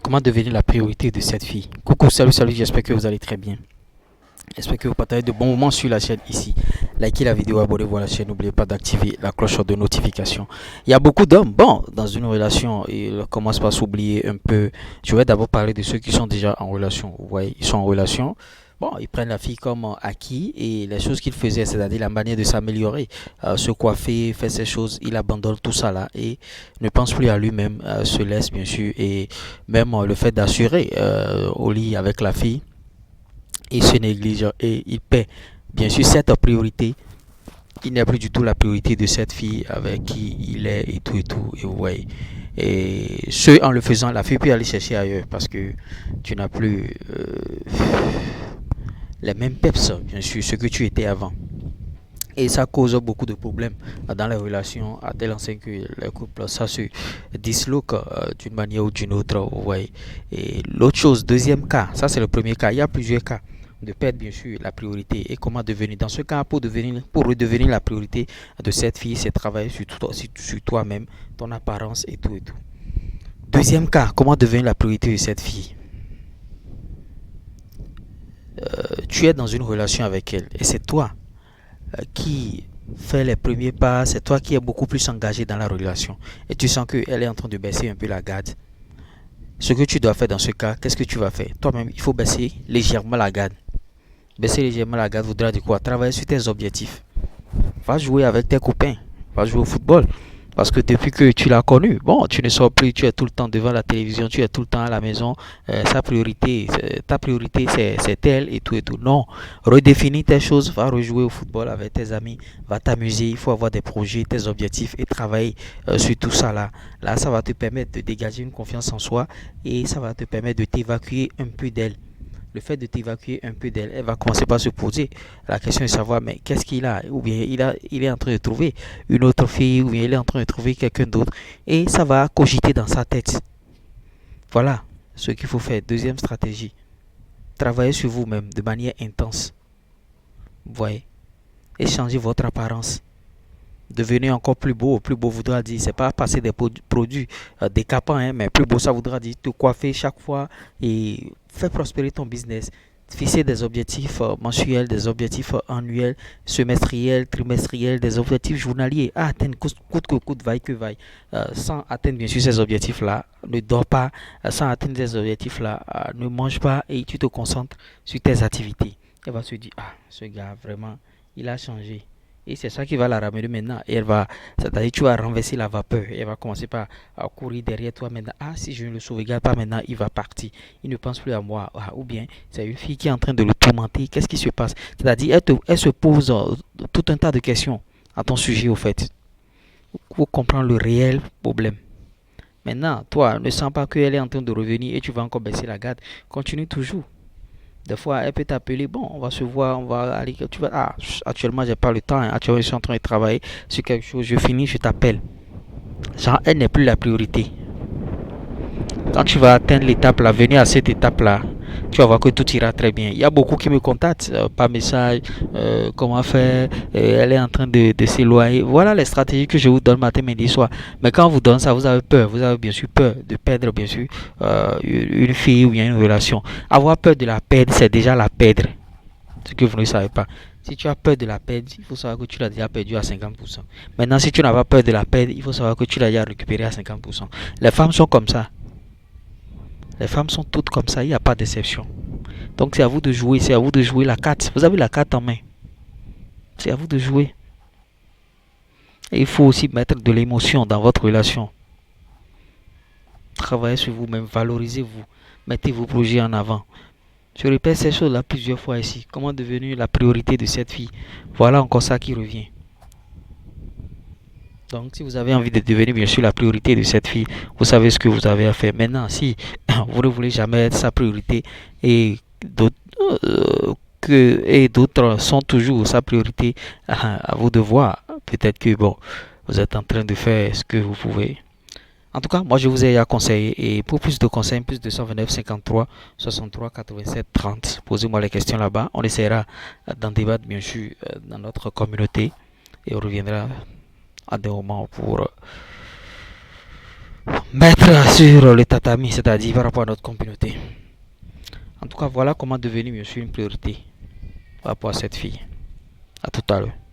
Comment devenir la priorité de cette fille? Coucou, salut, salut, j'espère que vous allez très bien. J'espère que vous partagez de bons moments sur la chaîne ici. Likez la vidéo, abonnez-vous à la chaîne, n'oubliez pas d'activer la cloche de notification. Il y a beaucoup d'hommes, bon, dans une relation, ils commencent par s'oublier un peu. Je vais d'abord parler de ceux qui sont déjà en relation. Vous voyez, ils sont en relation. Bon, ils prennent la fille comme acquis et les choses qu'il faisait, c'est-à-dire la manière de s'améliorer, se coiffer, faire ces choses, il abandonne tout ça là et ne pense plus à lui-même, se laisse bien sûr et même le fait d'assurer au lit avec la fille, il se néglige et il paie bien sûr cette priorité. Il n'est plus du tout la priorité de cette fille avec qui il est et tout et vous voyez. Et ce en le faisant, la fille peut aller chercher ailleurs parce que tu n'as plus les mêmes peps, bien sûr, ce que tu étais avant. Et ça cause beaucoup de problèmes dans les relations, à tel enseigne que les couples, ça se disloque d'une manière ou d'une autre. Vous voyez. Et l'autre chose, deuxième cas, ça c'est le premier cas. Il y a plusieurs cas de perdre bien sûr la priorité et comment devenir. Dans ce cas, pour redevenir la priorité de cette fille, c'est travailler sur toi-même, ton apparence et tout et tout. Deuxième cas, comment devenir la priorité de cette fille. Tu es dans une relation avec elle et c'est toi qui fait les premiers pas, c'est toi qui es beaucoup plus engagé dans la relation et tu sens qu'elle est en train de baisser un peu la garde. Ce que tu dois faire dans ce cas, qu'est-ce que tu vas faire? Toi-même, il faut baisser légèrement la garde. Baisser légèrement la garde voudra dire quoi? Travailler sur tes objectifs. Va jouer avec tes copains, va jouer au football. Parce que depuis que tu l'as connu, bon, tu ne sors plus, tu es tout le temps devant la télévision, tu es tout le temps à la maison. Ta priorité, c'est elle et tout et tout. Non, redéfinis tes choses, va rejouer au football avec tes amis, va t'amuser. Il faut avoir des projets, tes objectifs et travailler sur tout ça là. Là, ça va te permettre de dégager une confiance en soi et ça va te permettre de t'évacuer un peu d'elle. Le fait de t'évacuer un peu d'elle, elle va commencer par se poser la question de savoir mais qu'est-ce qu'il a, ou bien il est en train de trouver une autre fille, ou bien il est en train de trouver quelqu'un d'autre, et ça va cogiter dans sa tête. Voilà ce qu'il faut faire. Deuxième stratégie, travaillez sur vous-même de manière intense. Vous voyez, et changez votre apparence. Devenez encore plus beau. Plus beau voudra dire, c'est pas passer des produits décapants, hein, mais plus beau ça voudra dire te coiffer chaque fois et faire prospérer ton business. Fixer des objectifs mensuels, des objectifs annuels, semestriels, trimestriels, des objectifs journaliers à atteindre coûte que coûte, vaille que vaille. Sans atteindre bien sûr ces objectifs-là, ne dors pas. Sans atteindre ces objectifs-là, ne mange pas et tu te concentres sur tes activités. Elle va se dire, ah, ce gars, vraiment, il a changé. Et c'est ça qui va la ramener maintenant. Et elle va, c'est-à-dire tu vas renverser la vapeur. Et elle va commencer par courir derrière toi maintenant. Ah, si je ne le sauvegarde pas maintenant, il va partir. Il ne pense plus à moi. Ah, ou bien, c'est une fille qui est en train de le tourmenter. Qu'est-ce qui se passe? C'est-à-dire, elle se pose tout un tas de questions à ton sujet, au fait. Pour comprendre le réel problème. Maintenant, toi, ne sens pas qu'elle est en train de revenir et tu vas encore baisser la garde. Continue toujours. Des fois, elle peut t'appeler, bon, on va se voir, on va aller, tu vas, ah, actuellement, j'ai pas le temps, hein, actuellement, je suis en train de travailler sur quelque chose, je finis, je t'appelle. Genre, elle n'est plus la priorité. Quand tu vas atteindre l'étape là, venir à cette étape là, tu vas voir que tout ira très bien. Il y a beaucoup qui me contactent par message, comment faire, elle est en train de s'éloigner. Voilà les stratégies que je vous donne matin, midi, soir. Mais quand on vous donne ça, vous avez peur. Vous avez bien sûr peur de perdre bien sûr une fille ou bien une relation. Avoir peur de la perdre, c'est déjà la perdre. Ce que vous ne savez pas. Si tu as peur de la perdre, il faut savoir que tu l'as déjà perdu à 50%. Maintenant, si tu n'as pas peur de la perdre, il faut savoir que tu l'as déjà récupéré à 50%. Les femmes sont comme ça. Les femmes sont toutes comme ça, il n'y a pas d'exception. Donc c'est à vous de jouer, c'est à vous de jouer la carte. Vous avez la carte en main. C'est à vous de jouer. Et il faut aussi mettre de l'émotion dans votre relation. Travaillez sur vous-même, valorisez-vous. Mettez vos projets en avant. Je répète ces choses-là plusieurs fois ici. Comment devenir la priorité de cette fille? Voilà encore ça qui revient. Donc si vous avez envie de devenir bien sûr la priorité de cette fille, vous savez ce que vous avez à faire. Maintenant, si vous ne voulez jamais être sa priorité et d'autres sont toujours sa priorité, à vous de voir. Peut-être que bon, vous êtes en train de faire ce que vous pouvez. En tout cas, moi je vous ai conseillé et pour plus de conseils, plus de 129 53 63 87 30, posez-moi les questions là-bas. On essaiera d'en débattre bien sûr dans notre communauté et on reviendra à des moments pour mettre sur le tatami, c'est-à-dire par rapport à notre communauté. En tout cas, voilà comment devenir monsieur une priorité par rapport à cette fille. À tout à l'heure.